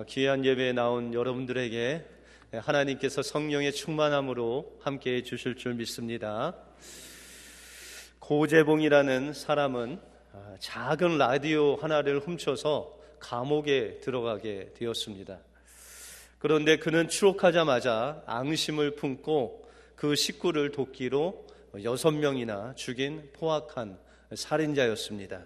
귀한 예배에 나온 여러분들에게 하나님께서 성령의 충만함으로 함께해 주실 줄 믿습니다. 고재봉이라는 사람은 작은 라디오 하나를 훔쳐서 감옥에 들어가게 되었습니다. 그런데 그는 추록하자마자 앙심을 품고 그 식구를 도끼로 6명이나 죽인 포악한 살인자였습니다.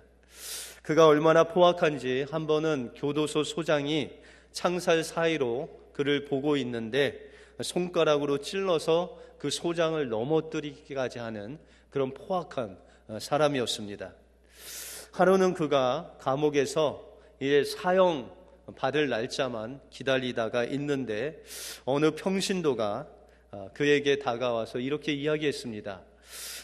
그가 얼마나 포악한지 한 번은 교도소 소장이 창살 사이로 그를 보고 있는데 손가락으로 찔러서 그 소장을 넘어뜨리기까지 하는 그런 포악한 사람이었습니다. 하루는 그가 감옥에서 이제 사형 받을 날짜만 기다리다가 있는데 어느 평신도가 그에게 다가와서 이렇게 이야기했습니다.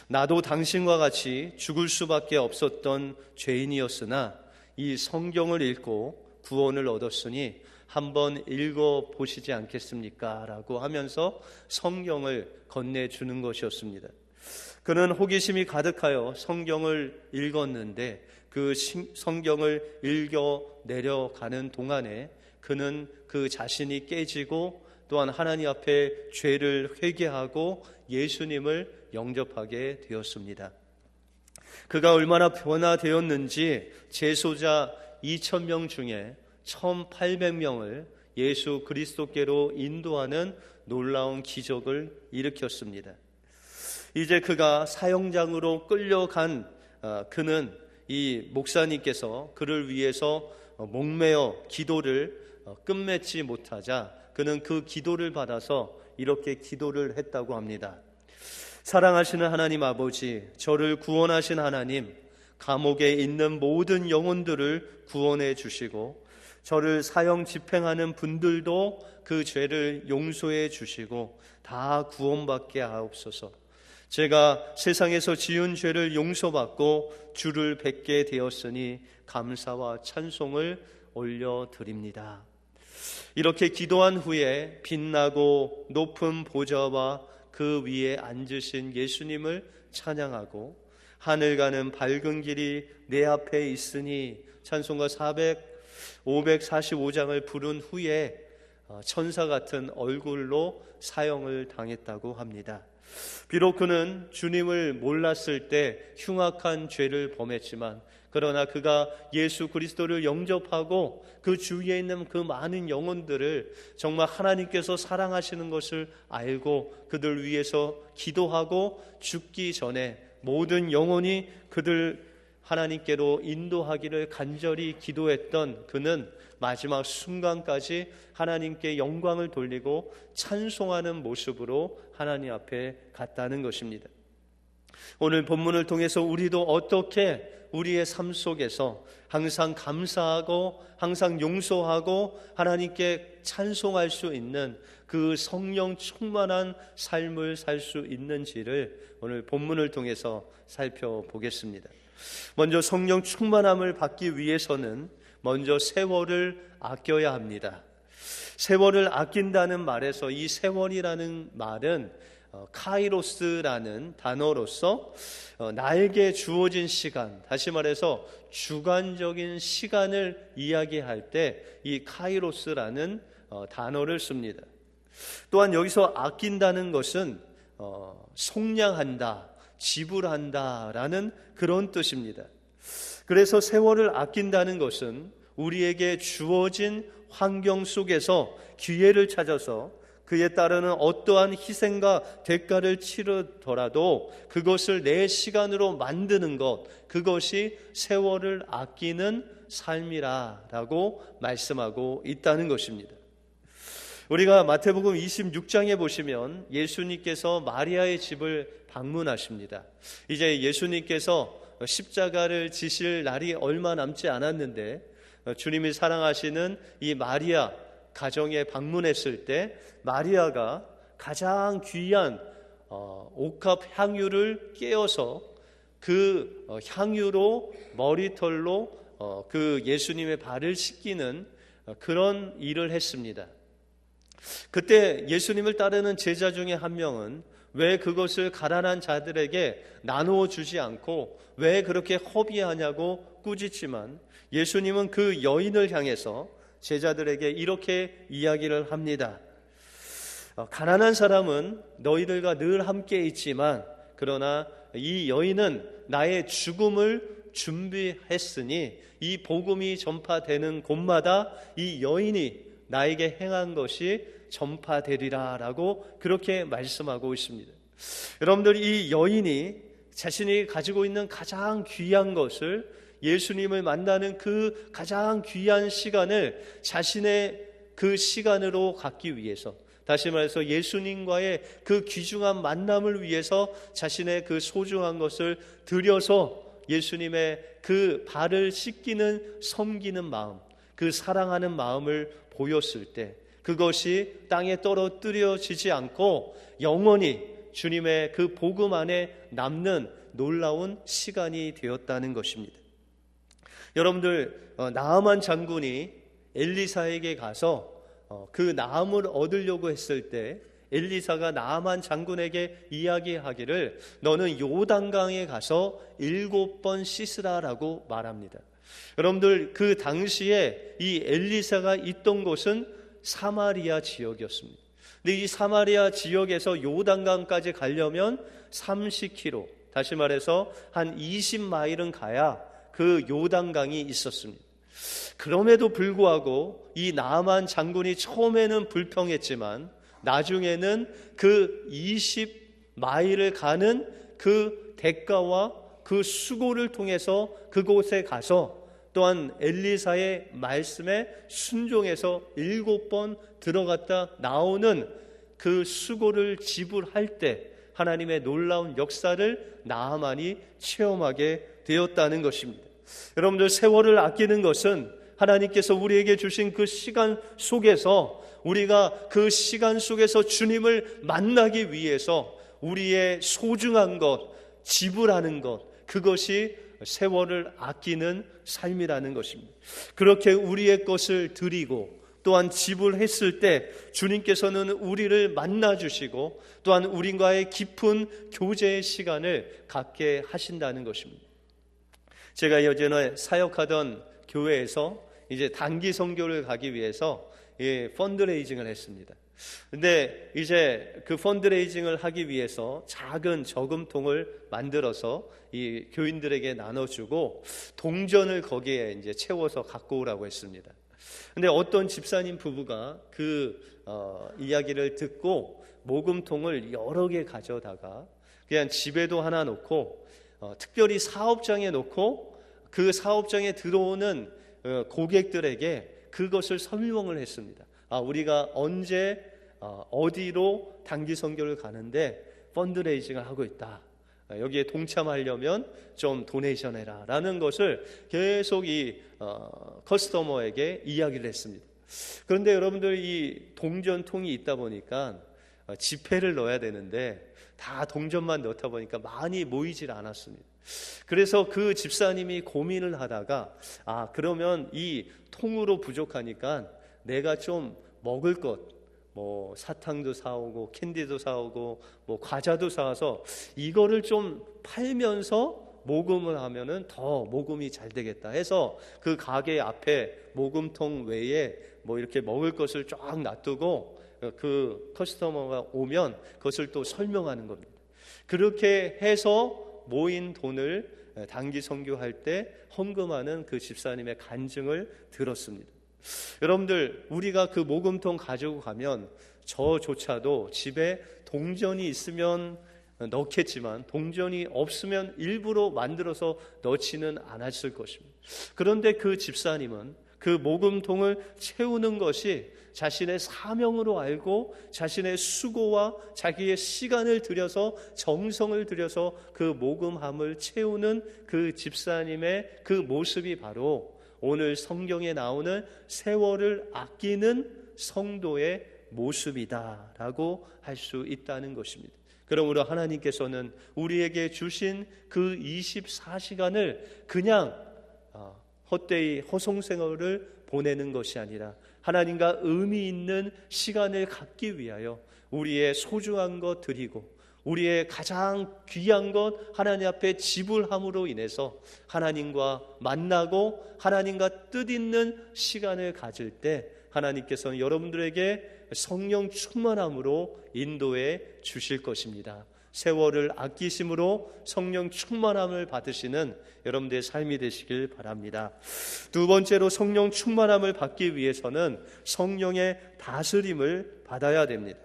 나도 당신과 같이 죽을 수밖에 없었던 죄인이었으나 이 성경을 읽고 구원을 얻었으니 한번 읽어보시지 않겠습니까? 라고 하면서 성경을 건네주는 것이었습니다. 그는 호기심이 가득하여 성경을 읽었는데 그 성경을 읽어 내려가는 동안에 그는 그 자신이 깨지고 또한 하나님 앞에 죄를 회개하고 예수님을 영접하게 되었습니다. 그가 얼마나 변화되었는지 제소자 2,000명 중에 1,800명을 예수 그리스도께로 인도하는 놀라운 기적을 일으켰습니다. 이제 그가 사형장으로 끌려간 그는 이 목사님께서 그를 위해서 목매어 기도를 끝맺지 못하자 그는 그 기도를 받아서 이렇게 기도를 했다고 합니다. 사랑하시는 하나님 아버지, 저를 구원하신 하나님, 감옥에 있는 모든 영혼들을 구원해 주시고 저를 사형 집행하는 분들도 그 죄를 용서해 주시고 다 구원받게 하옵소서. 제가 세상에서 지은 죄를 용서받고 주를 뵙게 되었으니 감사와 찬송을 올려드립니다. 이렇게 기도한 후에 빛나고 높은 보좌와 그 위에 앉으신 예수님을 찬양하고 하늘 가는 밝은 길이 내 앞에 있으니 찬송가 545장을 부른 후에 천사 같은 얼굴로 사형을 당했다고 합니다. 비록 그는 주님을 몰랐을 때 흉악한 죄를 범했지만 그러나 그가 예수 그리스도를 영접하고 그 주위에 있는 그 많은 영혼들을 정말 하나님께서 사랑하시는 것을 알고 그들 위해서 기도하고 죽기 전에 모든 영혼이 그들 하나님께로 인도하기를 간절히 기도했던 그는 마지막 순간까지 하나님께 영광을 돌리고 찬송하는 모습으로 하나님 앞에 갔다는 것입니다. 오늘 본문을 통해서 우리도 어떻게 우리의 삶 속에서 항상 감사하고 항상 용서하고 하나님께 찬송할 수 있는 그 성령 충만한 삶을 살 수 있는지를 오늘 본문을 통해서 살펴보겠습니다. 먼저 성령 충만함을 받기 위해서는 먼저 세월을 아껴야 합니다. 세월을 아낀다는 말에서 이 세월이라는 말은 카이로스라는 단어로서 나에게 주어진 시간, 다시 말해서 주관적인 시간을 이야기할 때 이 카이로스라는 단어를 씁니다. 또한 여기서 아낀다는 것은 속량한다, 지불한다 라는 그런 뜻입니다. 그래서 세월을 아낀다는 것은 우리에게 주어진 환경 속에서 기회를 찾아서 그에 따르는 어떠한 희생과 대가를 치르더라도 그것을 내 시간으로 만드는 것, 그것이 세월을 아끼는 삶이라고 말씀하고 있다는 것입니다. 우리가 마태복음 26장에 보시면 예수님께서 마리아의 집을 방문하십니다. 이제 예수님께서 십자가를 지실 날이 얼마 남지 않았는데 주님이 사랑하시는 이 마리아 가정에 방문했을 때 마리아가 가장 귀한 옥합 향유를 깨어서 그 향유로 머리털로 그 예수님의 발을 씻기는 그런 일을 했습니다. 그때 예수님을 따르는 제자 중에 한 명은 왜 그것을 가난한 자들에게 나누어 주지 않고 왜 그렇게 허비하냐고 꾸짖지만 예수님은 그 여인을 향해서 제자들에게 이렇게 이야기를 합니다. 가난한 사람은 너희들과 늘 함께 있지만 그러나 이 여인은 나의 죽음을 준비했으니 이 복음이 전파되는 곳마다 이 여인이 나에게 행한 것이 전파되리라 라고 그렇게 말씀하고 있습니다. 여러분들, 이 여인이 자신이 가지고 있는 가장 귀한 것을, 예수님을 만나는 그 가장 귀한 시간을 자신의 그 시간으로 갖기 위해서, 다시 말해서 예수님과의 그 귀중한 만남을 위해서 자신의 그 소중한 것을 들여서 예수님의 그 발을 씻기는, 섬기는 마음, 그 사랑하는 마음을 보였을 때 그것이 땅에 떨어뜨려지지 않고 영원히 주님의 그 복음 안에 남는 놀라운 시간이 되었다는 것입니다. 여러분들, 나아만 장군이 엘리사에게 가서 그 나음을 얻으려고 했을 때 엘리사가 나아만 장군에게 이야기하기를 너는 요단강에 가서 7번 씻으라라고 말합니다. 여러분들, 그 당시에 이 엘리사가 있던 곳은 사마리아 지역이었습니다. 근데 이 사마리아 지역에서 요단강까지 가려면 30km, 다시 말해서 한 20마일은 가야 그 요단강이 있었습니다. 그럼에도 불구하고 이 나아만 장군이 처음에는 불평했지만 나중에는 그 20마일을 가는 그 대가와 그 수고를 통해서 그곳에 가서 또한 엘리사의 말씀에 순종해서 7번 들어갔다 나오는 그 수고를 지불할 때 하나님의 놀라운 역사를 나아만이 체험하게 되었다는 것입니다. 여러분들, 세월을 아끼는 것은 하나님께서 우리에게 주신 그 시간 속에서 우리가 그 시간 속에서 주님을 만나기 위해서 우리의 소중한 것, 지불하는 것, 그것이 세월을 아끼는 삶이라는 것입니다. 그렇게 우리의 것을 드리고 또한 지불했을 때 주님께서는 우리를 만나주시고 또한 우리와의 깊은 교제의 시간을 갖게 하신다는 것입니다. 제가 예전에 사역하던 교회에서 이제 단기 선교를 가기 위해서 펀드레이징을 했습니다. 근데 이제 그 펀드레이징을 하기 위해서 작은 저금통을 만들어서 이 교인들에게 나눠주고 동전을 거기에 이제 채워서 갖고 오라고 했습니다. 근데 어떤 집사님 부부가 그 이야기를 듣고 모금통을 여러 개 가져다가 그냥 집에도 하나 놓고 특별히 사업장에 놓고 그 사업장에 들어오는 고객들에게 그것을 설명을 했습니다. 우리가 언제 어디로 단기 선교를 가는데 펀드레이징을 하고 있다. 여기에 동참하려면 좀 도네이션 해라 라는 것을 계속 이 커스터머에게 이야기를 했습니다. 그런데 여러분들, 이 동전통이 있다 보니까 지폐를 넣어야 되는데 다 동전만 넣다 보니까 많이 모이질 않았습니다. 그래서 그 집사님이 고민을 하다가 그러면 이 통으로 부족하니까 내가 좀 먹을 것, 뭐 사탕도 사오고 캔디도 사오고 뭐 과자도 사와서 이거를 좀 팔면서 모금을 하면은 더 모금이 잘 되겠다 해서 그 가게 앞에 모금통 외에 뭐 이렇게 먹을 것을 쫙 놔두고 그 커스터머가 오면 그것을 또 설명하는 겁니다. 그렇게 해서 모인 돈을 단기 선교할 때 헌금하는 그 집사님의 간증을 들었습니다. 여러분들, 우리가 그 모금통 가지고 가면 저조차도 집에 동전이 있으면 넣겠지만 동전이 없으면 일부러 만들어서 넣지는 않았을 것입니다. 그런데 그 집사님은 그 모금통을 채우는 것이 자신의 사명으로 알고 자신의 수고와 자기의 시간을 들여서 정성을 들여서 그 모금함을 채우는 그 집사님의 그 모습이 바로 오늘 성경에 나오는 세월을 아끼는 성도의 모습이다라고 할 수 있다는 것입니다. 그러므로 하나님께서는 우리에게 주신 그 24시간을 그냥 헛되이 허송세월을 보내는 것이 아니라 하나님과 의미 있는 시간을 갖기 위하여 우리의 소중한 것 드리고 우리의 가장 귀한 것 하나님 앞에 지불함으로 인해서 하나님과 만나고 하나님과 뜻있는 시간을 가질 때 하나님께서는 여러분들에게 성령 충만함으로 인도해 주실 것입니다. 세월을 아끼심으로 성령 충만함을 받으시는 여러분들의 삶이 되시길 바랍니다. 두 번째로 성령 충만함을 받기 위해서는 성령의 다스림을 받아야 됩니다.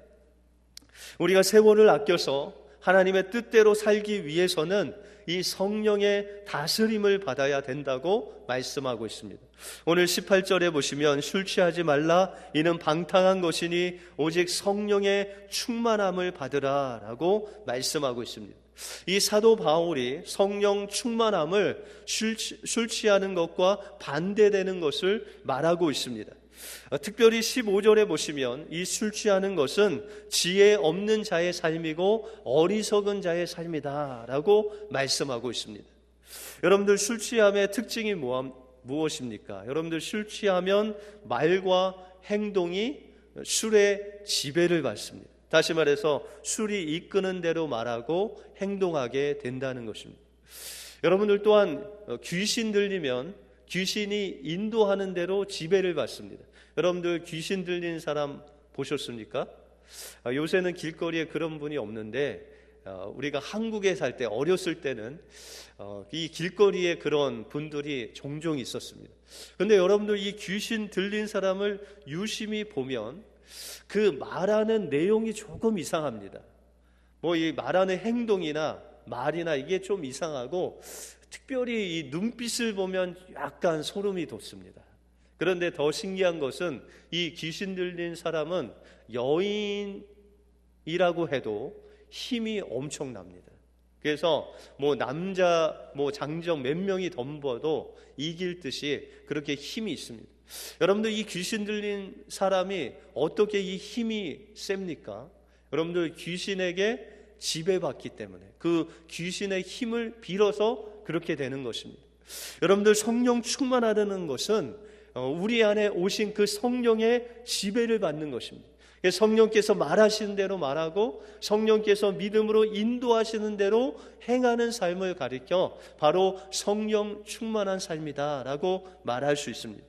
우리가 세월을 아껴서 하나님의 뜻대로 살기 위해서는 이 성령의 다스림을 받아야 된다고 말씀하고 있습니다. 오늘 18절에 보시면 술 취하지 말라 이는 방탕한 것이니 오직 성령의 충만함을 받으라 라고 말씀하고 있습니다. 이 사도 바울이 성령 충만함을 술 취하는 것과 반대되는 것을 말하고 있습니다. 특별히 15절에 보시면 이 술 취하는 것은 지혜 없는 자의 삶이고 어리석은 자의 삶이다 라고 말씀하고 있습니다. 여러분들 술 취함의 특징이 무엇입니까? 여러분들 술 취하면 말과 행동이 술의 지배를 받습니다. 다시 말해서 술이 이끄는 대로 말하고 행동하게 된다는 것입니다. 여러분들 또한 귀신 들리면 귀신이 인도하는 대로 지배를 받습니다. 여러분들 귀신 들린 사람 보셨습니까? 요새는 길거리에 그런 분이 없는데 우리가 한국에 살 때 어렸을 때는 이 길거리에 그런 분들이 종종 있었습니다. 그런데 여러분들 이 귀신 들린 사람을 유심히 보면 그 말하는 내용이 조금 이상합니다. 뭐 이 말하는 행동이나 말이나 이게 좀 이상하고 특별히 이 눈빛을 보면 약간 소름이 돋습니다. 그런데 더 신기한 것은 이 귀신 들린 사람은 여인이라고 해도 힘이 엄청납니다. 그래서 뭐 남자 장정 몇 명이 덤벼도 이길 듯이 그렇게 힘이 있습니다. 여러분들 이 귀신 들린 사람이 어떻게 이 힘이 셉니까? 여러분들 귀신에게 지배받기 때문에 그 귀신의 힘을 빌어서 그렇게 되는 것입니다. 여러분들 성령 충만하다는 것은 우리 안에 오신 그 성령의 지배를 받는 것입니다. 성령께서 말하시는 대로 말하고 성령께서 믿음으로 인도하시는 대로 행하는 삶을 가리켜 바로 성령 충만한 삶이다 라고 말할 수 있습니다.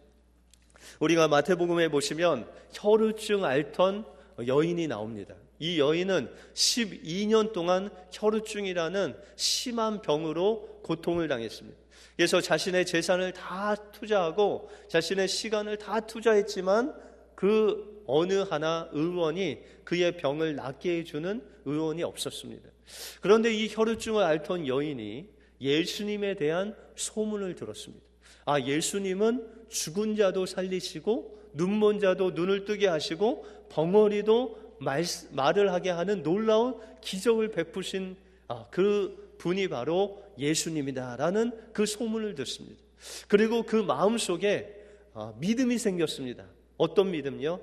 우리가 마태복음에 보시면 혈루증 앓던 여인이 나옵니다. 이 여인은 12년 동안 혈루증이라는 심한 병으로 고통을 당했습니다. 그래서 자신의 재산을 다 투자하고 자신의 시간을 다 투자했지만 그 어느 하나 의원이 그의 병을 낫게 해주는 의원이 없었습니다. 그런데 이 혈루증을 앓던 여인이 예수님에 대한 소문을 들었습니다. 예수님은 죽은 자도 살리시고 눈먼 자도 눈을 뜨게 하시고 벙어리도 말을 하게 하는 놀라운 기적을 베푸신 그 분이 바로 예수님이다라는 그 소문을 듣습니다. 그리고 그 마음속에 믿음이 생겼습니다. 어떤 믿음요?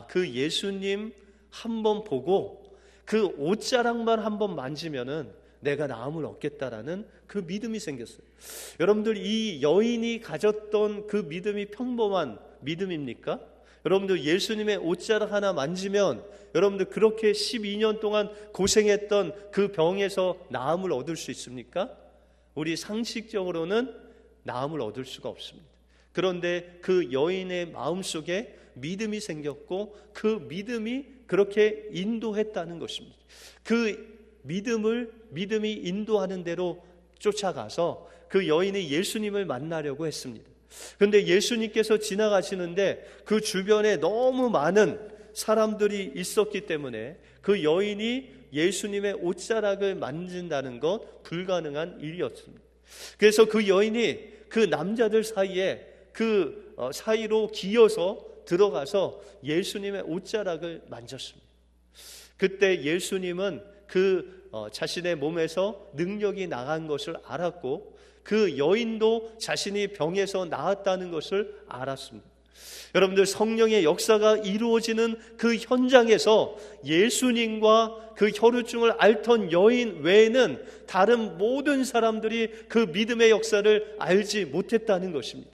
그 예수님 한번 보고 그 옷자락만 한번 만지면은 내가 나음을 얻겠다라는 그 믿음이 생겼어요. 여러분들 이 여인이 가졌던 그 믿음이 평범한 믿음입니까? 여러분들 예수님의 옷자락 하나 만지면 여러분들 그렇게 12년 동안 고생했던 그 병에서 나음을 얻을 수 있습니까? 우리 상식적으로는 나음을 얻을 수가 없습니다. 그런데 그 여인의 마음속에 믿음이 생겼고 그 믿음이 그렇게 인도했다는 것입니다. 그 믿음이 인도하는 대로 쫓아가서 그 여인이 예수님을 만나려고 했습니다. 그런데 예수님께서 지나가시는데 그 주변에 너무 많은 사람들이 있었기 때문에 그 여인이 예수님의 옷자락을 만진다는 것 불가능한 일이었습니다. 그래서 그 여인이 그 남자들 사이에 그 사이로 기어서 들어가서 예수님의 옷자락을 만졌습니다. 그때 예수님은 자신의 몸에서 능력이 나간 것을 알았고 그 여인도 자신이 병에서 나았다는 것을 알았습니다. 여러분들 성령의 역사가 이루어지는 그 현장에서 예수님과 그 혈루증을 앓던 여인 외에는 다른 모든 사람들이 그 믿음의 역사를 알지 못했다는 것입니다.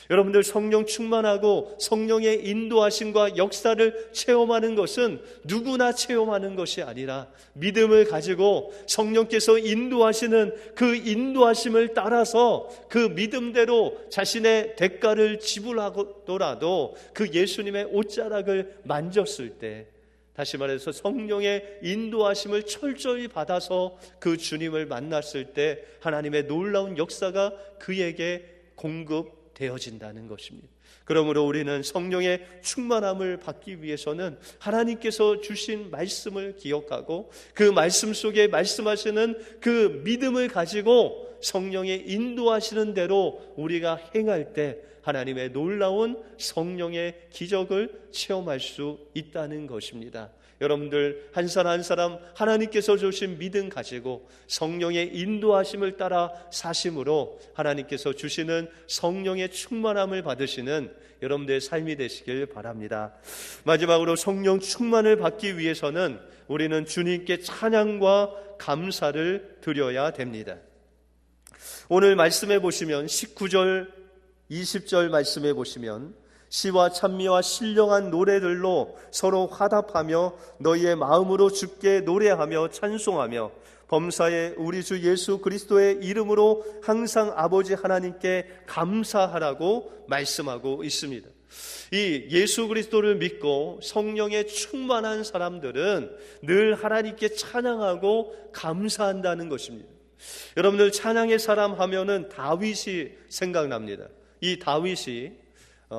여러분들 성령 충만하고 성령의 인도하심과 역사를 체험하는 것은 누구나 체험하는 것이 아니라 믿음을 가지고 성령께서 인도하시는 그 인도하심을 따라서 그 믿음대로 자신의 대가를 지불하더라도 그 예수님의 옷자락을 만졌을 때, 다시 말해서 성령의 인도하심을 철저히 받아서 그 주님을 만났을 때 하나님의 놀라운 역사가 그에게 공급되어진다는 것입니다. 그러므로 우리는 성령의 충만함을 받기 위해서는 하나님께서 주신 말씀을 기억하고 그 말씀 속에 말씀하시는 그 믿음을 가지고 성령의 인도하시는 대로 우리가 행할 때 하나님의 놀라운 성령의 기적을 체험할 수 있다는 것입니다. 여러분들 한 사람 한 사람 하나님께서 주신 믿음 가지고 성령의 인도하심을 따라 사심으로 하나님께서 주시는 성령의 충만함을 받으시는 여러분들의 삶이 되시길 바랍니다. 마지막으로 성령 충만을 받기 위해서는 우리는 주님께 찬양과 감사를 드려야 됩니다. 오늘 말씀해 보시면 19절 20절 말씀해 보시면 시와 찬미와 신령한 노래들로 서로 화답하며 너희의 마음으로 주께 노래하며 찬송하며 범사에 우리 주 예수 그리스도의 이름으로 항상 아버지 하나님께 감사하라고 말씀하고 있습니다. 이 예수 그리스도를 믿고 성령에 충만한 사람들은 늘 하나님께 찬양하고 감사한다는 것입니다. 여러분들 찬양의 사람 하면은 다윗이 생각납니다. 이 다윗이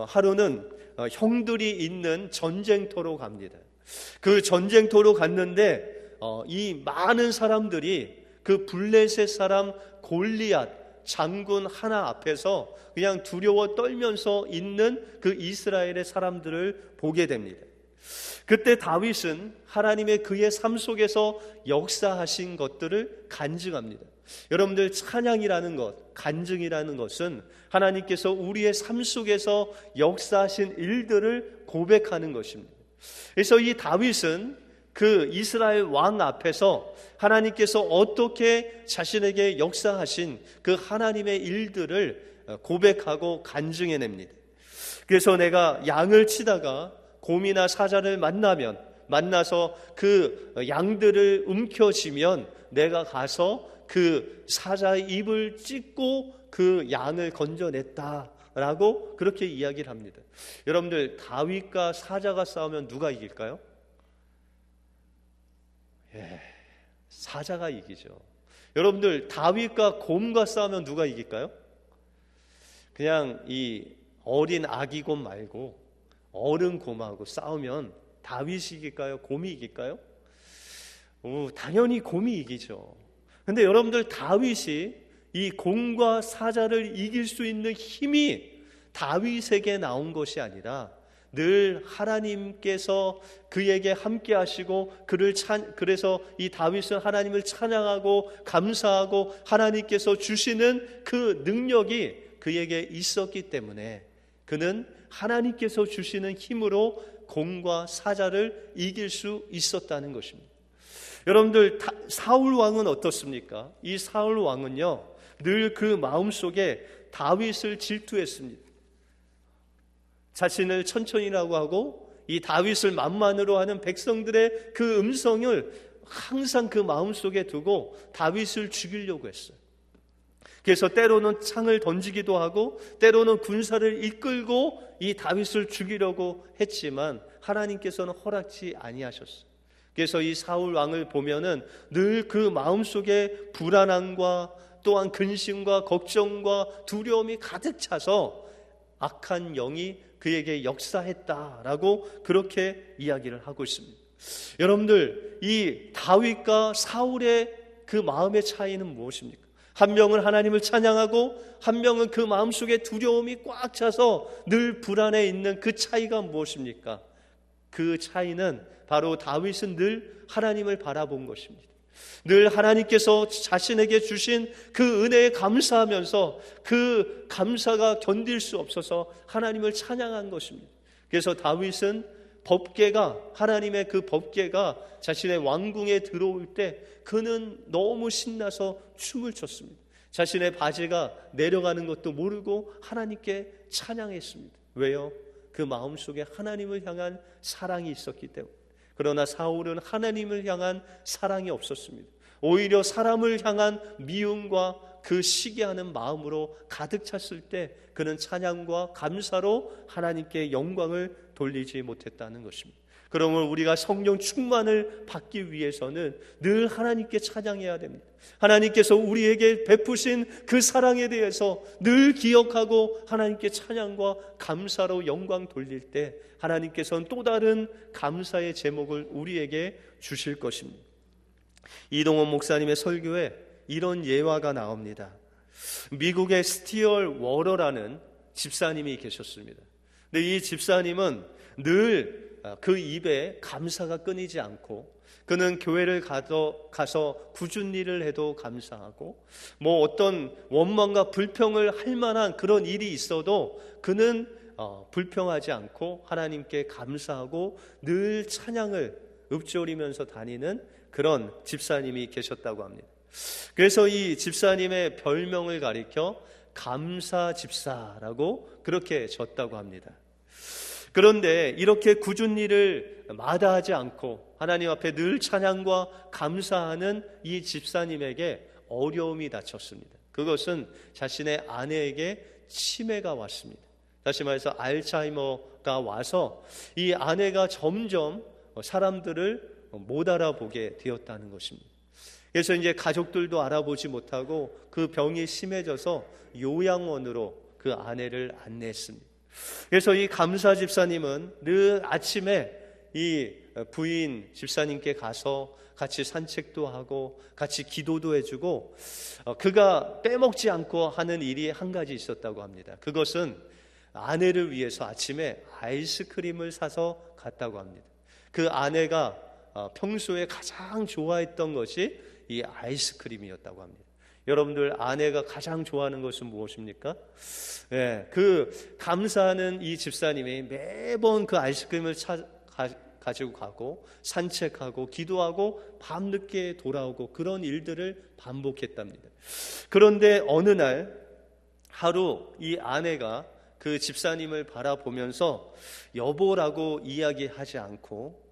하루는 형들이 있는 전쟁터로 갑니다. 그 전쟁터로 갔는데 이 많은 사람들이 그 블레셋 사람 골리앗 장군 하나 앞에서 그냥 두려워 떨면서 있는 그 이스라엘의 사람들을 보게 됩니다. 그때 다윗은 하나님의 그의 삶 속에서 역사하신 것들을 간증합니다. 여러분들 찬양이라는 것, 간증이라는 것은 하나님께서 우리의 삶 속에서 역사하신 일들을 고백하는 것입니다. 그래서 이 다윗은 그 이스라엘 왕 앞에서 하나님께서 어떻게 자신에게 역사하신 그 하나님의 일들을 고백하고 간증해냅니다. 그래서 내가 양을 치다가 곰이나 사자를 만나서 그 양들을 움켜쥐면 내가 가서 그 사자의 입을 찢고 그 양을 건져냈다라고 그렇게 이야기를 합니다. 여러분들 다윗과 사자가 싸우면 누가 이길까요? 사자가 이기죠. 여러분들 다윗과 곰과 싸우면 누가 이길까요? 그냥 이 어린 아기 곰 말고 어른 곰하고 싸우면 다윗이 이길까요? 곰이 이길까요? 당연히 곰이 이기죠. 근데 여러분들 다윗이 이 곰과 사자를 이길 수 있는 힘이 다윗에게 나온 것이 아니라 늘 하나님께서 그에게 함께 하시고 그래서 이 다윗은 하나님을 찬양하고 감사하고 하나님께서 주시는 그 능력이 그에게 있었기 때문에 그는 하나님께서 주시는 힘으로 곰과 사자를 이길 수 있었다는 것입니다. 여러분들 사울 왕은 어떻습니까? 이 사울 왕은요 늘 그 마음속에 다윗을 질투했습니다. 자신을 천천히라고 하고 이 다윗을 만만으로 하는 백성들의 그 음성을 항상 그 마음속에 두고 다윗을 죽이려고 했어요. 그래서 때로는 창을 던지기도 하고 때로는 군사를 이끌고 이 다윗을 죽이려고 했지만 하나님께서는 허락지 아니하셨어요. 그래서 이 사울 왕을 보면은 늘 그 마음속에 불안함과 또한 근심과 걱정과 두려움이 가득 차서 악한 영이 그에게 역사했다라고 그렇게 이야기를 하고 있습니다. 여러분들 이 다윗과 사울의 그 마음의 차이는 무엇입니까? 한 명은 하나님을 찬양하고 한 명은 그 마음속에 두려움이 꽉 차서 늘 불안해 있는 그 차이가 무엇입니까? 그 차이는 바로 다윗은 늘 하나님을 바라본 것입니다. 늘 하나님께서 자신에게 주신 그 은혜에 감사하면서 그 감사가 견딜 수 없어서 하나님을 찬양한 것입니다. 그래서 다윗은 법궤가 하나님의 그 법궤가 자신의 왕궁에 들어올 때 그는 너무 신나서 춤을 췄습니다. 자신의 바지가 내려가는 것도 모르고 하나님께 찬양했습니다. 왜요? 그 마음속에 하나님을 향한 사랑이 있었기 때문에. 그러나 사울은 하나님을 향한 사랑이 없었습니다. 오히려 사람을 향한 미움과 그 시기하는 마음으로 가득 찼을 때 그는 찬양과 감사로 하나님께 영광을 돌리지 못했다는 것입니다. 그러면 우리가 성령 충만을 받기 위해서는 늘 하나님께 찬양해야 됩니다. 하나님께서 우리에게 베푸신 그 사랑에 대해서 늘 기억하고 하나님께 찬양과 감사로 영광 돌릴 때 하나님께서는 또 다른 감사의 제목을 우리에게 주실 것입니다. 이동원 목사님의 설교에 이런 예화가 나옵니다. 미국의 스티얼 워러라는 집사님이 계셨습니다. 근데 이 집사님은 늘 그 입에 감사가 끊이지 않고, 그는 교회를 가서 굳은 일을 해도 감사하고, 뭐 어떤 원망과 불평을 할 만한 그런 일이 있어도 그는 불평하지 않고 하나님께 감사하고 늘 찬양을 읊조리면서 다니는 그런 집사님이 계셨다고 합니다. 그래서 이 집사님의 별명을 가리켜 감사 집사라고 그렇게 졌다고 합니다. 그런데 이렇게 굳은 일을 마다하지 않고 하나님 앞에 늘 찬양과 감사하는 이 집사님에게 어려움이 닥쳤습니다. 그것은 자신의 아내에게 치매가 왔습니다. 다시 말해서 알츠하이머가 와서 이 아내가 점점 사람들을 못 알아보게 되었다는 것입니다. 그래서 이제 가족들도 알아보지 못하고 그 병이 심해져서 요양원으로 그 아내를 안내했습니다. 그래서 이 감사 집사님은 늘 아침에 이 부인 집사님께 가서 같이 산책도 하고 같이 기도도 해주고, 그가 빼먹지 않고 하는 일이 한 가지 있었다고 합니다. 그것은 아내를 위해서 아침에 아이스크림을 사서 갔다고 합니다. 그 아내가 평소에 가장 좋아했던 것이 이 아이스크림이었다고 합니다. 여러분들 아내가 가장 좋아하는 것은 무엇입니까? 네, 그 감사하는 이 집사님이 매번 그 아이스크림을 가지고 가고 산책하고 기도하고 밤늦게 돌아오고 그런 일들을 반복했답니다. 그런데 어느 날 하루 이 아내가 그 집사님을 바라보면서 여보라고 이야기하지 않고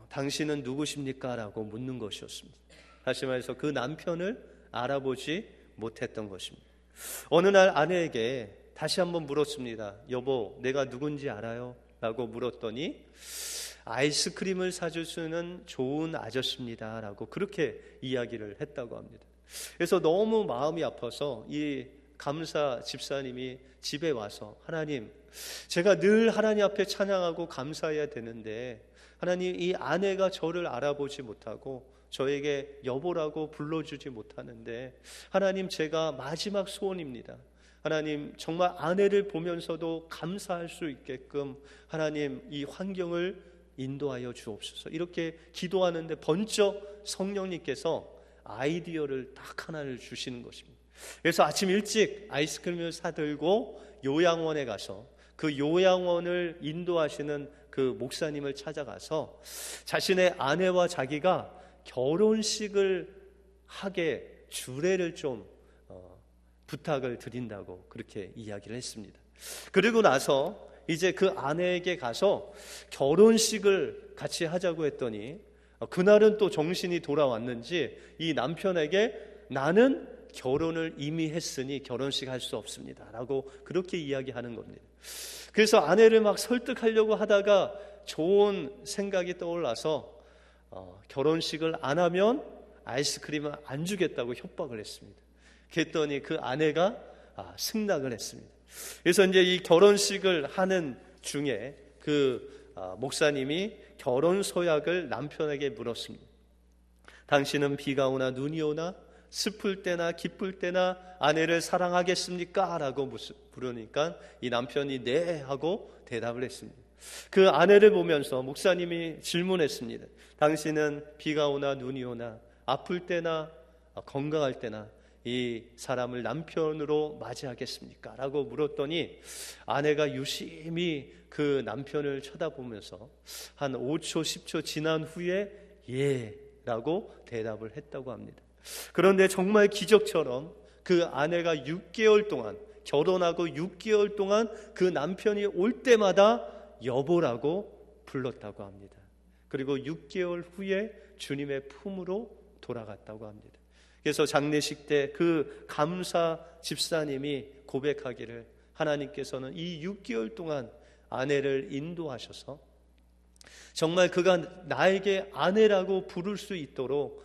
당신은 누구십니까? 라고 묻는 것이었습니다. 다시 말해서 그 남편을 알아보지 못했던 것입니다. 어느 날 아내에게 다시 한번 물었습니다. 여보, 내가 누군지 알아요? 라고 물었더니 아이스크림을 사줄 수 있는 좋은 아저씨입니다 라고 그렇게 이야기를 했다고 합니다. 그래서 너무 마음이 아파서 이 감사 집사님이 집에 와서, 하나님, 제가 늘 하나님 앞에 찬양하고 감사해야 되는데 하나님, 이 아내가 저를 알아보지 못하고 저에게 여보라고 불러주지 못하는데 하나님, 제가 마지막 소원입니다. 하나님, 정말 아내를 보면서도 감사할 수 있게끔 하나님 이 환경을 인도하여 주옵소서. 이렇게 기도하는데 번쩍 성령님께서 아이디어를 딱 하나를 주시는 것입니다. 그래서 아침 일찍 아이스크림을 사들고 요양원에 가서 그 요양원을 인도하시는 그 목사님을 찾아가서 자신의 아내와 자기가 결혼식을 하게 주례를 좀 부탁을 드린다고 그렇게 이야기를 했습니다. 그리고 나서 이제 그 아내에게 가서 결혼식을 같이 하자고 했더니 그날은 또 정신이 돌아왔는지 이 남편에게 나는 결혼을 이미 했으니 결혼식 할 수 없습니다 라고 그렇게 이야기하는 겁니다. 그래서 아내를 막 설득하려고 하다가 좋은 생각이 떠올라서 결혼식을 안 하면 아이스크림을 안 주겠다고 협박을 했습니다. 그랬더니 그 아내가 승낙을 했습니다. 그래서 이제 이 결혼식을 하는 중에 그 목사님이 결혼 서약을 남편에게 물었습니다. 당신은 비가 오나 눈이 오나 슬플 때나 기쁠 때나 아내를 사랑하겠습니까? 라고 물으니까 이 남편이 네 하고 대답을 했습니다. 그 아내를 보면서 목사님이 질문했습니다. 당신은 비가 오나 눈이 오나 아플 때나 건강할 때나 이 사람을 남편으로 맞이하겠습니까? 라고 물었더니 아내가 유심히 그 남편을 쳐다보면서 한 5초 10초 지난 후에 예 라고 대답을 했다고 합니다. 그런데 정말 기적처럼 그 아내가 6개월 동안, 결혼하고 6개월 동안 그 남편이 올 때마다 여보라고 불렀다고 합니다. 그리고 6개월 후에 주님의 품으로 돌아갔다고 합니다. 그래서 장례식 때 그 감사 집사님이 고백하기를, 하나님께서는 이 6개월 동안 아내를 인도하셔서 정말 그가 나에게 아내라고 부를 수 있도록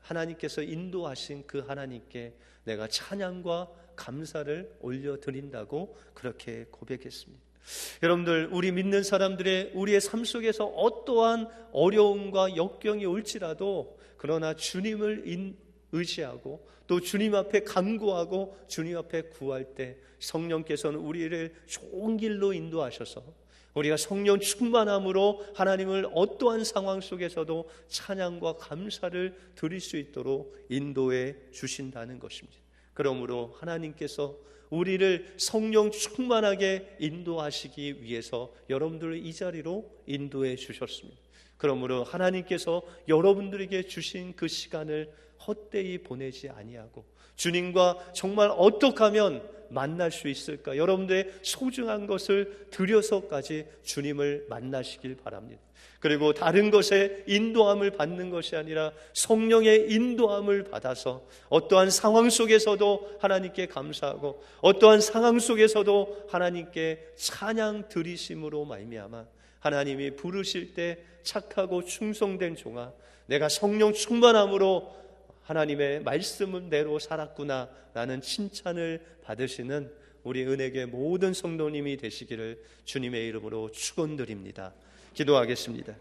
하나님께서 인도하신 그 하나님께 내가 찬양과 감사를 올려드린다고 그렇게 고백했습니다. 여러분들, 우리 믿는 사람들의 우리의 삶 속에서 어떠한 어려움과 역경이 올지라도 그러나 주님을 의지하고 또 주님 앞에 간구하고 주님 앞에 구할 때 성령께서는 우리를 좋은 길로 인도하셔서 우리가 성령 충만함으로 하나님을 어떠한 상황 속에서도 찬양과 감사를 드릴 수 있도록 인도해 주신다는 것입니다. 그러므로 하나님께서 우리를 성령 충만하게 인도하시기 위해서 여러분들을 이 자리로 인도해 주셨습니다. 그러므로 하나님께서 여러분들에게 주신 그 시간을 헛되이 보내지 아니하고 주님과 정말 어떻게 하면 만날 수 있을까? 여러분들의 소중한 것을 들여서까지 주님을 만나시길 바랍니다. 그리고 다른 것에 인도함을 받는 것이 아니라 성령의 인도함을 받아서 어떠한 상황 속에서도 하나님께 감사하고 어떠한 상황 속에서도 하나님께 찬양 드리심으로 말미암아 하나님이 부르실 때 착하고 충성된 종아, 내가 성령 충만함으로 하나님의 말씀대로 살았구나 라는 칭찬을 받으시는 우리 은혜교회 모든 성도님이 되시기를 주님의 이름으로 축원드립니다. 기도하겠습니다.